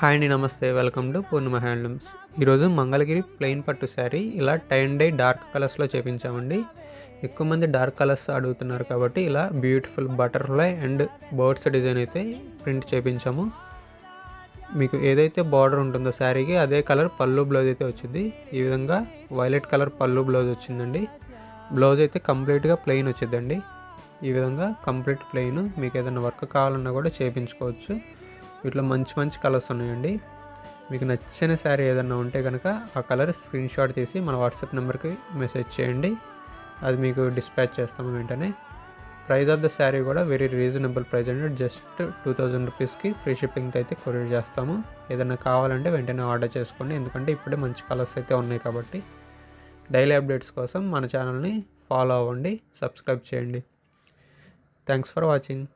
Hi అండి, నమస్తే. Welcome to Purnima handlooms. ఈరోజు మంగళగిరి ప్లెయిన్ పట్టు శారీ ఇలా టైన్ డై డార్క్ కలర్స్లో చేపించామండి. ఎక్కువ మంది డార్క్ కలర్స్ అడుగుతున్నారు కాబట్టి ఇలా beautiful butterfly and birds design అయితే ప్రింట్ చేపించాము. మీకు ఏదైతే బార్డర్ ఉంటుందో శారీకి అదే కలర్ పళ్ళు బ్లౌజ్ అయితే వచ్చింది. ఈ విధంగా వైలెట్ కలర్ పళ్ళు బ్లౌజ్ వచ్చిందండి. బ్లౌజ్ అయితే కంప్లీట్గా ప్లెయిన్ వచ్చిందండి. ఈ విధంగా కంప్లీట్ ప్లెయిన్. మీకు ఏదైనా వర్క్ కావాలన్నా కూడా చేయించుకోవచ్చు. వీటిలో మంచి మంచి కలర్స్ ఉన్నాయండి. మీకు నచ్చిన శారీ ఏదైనా ఉంటే కనుక ఆ కలర్ స్క్రీన్ షాట్ తీసి మన వాట్సాప్ నెంబర్కి మెసేజ్ చేయండి. అది మీకు డిస్పాచ్ చేస్తాము వెంటనే. ప్రైస్ ఆఫ్ ద శారీ కూడా వెరీ రీజనబుల్ ప్రైస్ అండి. జస్ట్ 2000 రూపీస్కి ఫ్రీ షిప్పింగ్తో అయితే కొరియర్ చేస్తాము. ఏదైనా కావాలంటే వెంటనే ఆర్డర్ చేసుకోండి, ఎందుకంటే ఇప్పుడే మంచి కలర్స్ అయితే ఉన్నాయి కాబట్టి. డైలీ అప్డేట్స్ కోసం మన ఛానల్ని ఫాలో అవ్వండి, సబ్స్క్రైబ్ చేయండి. Thanks for watching.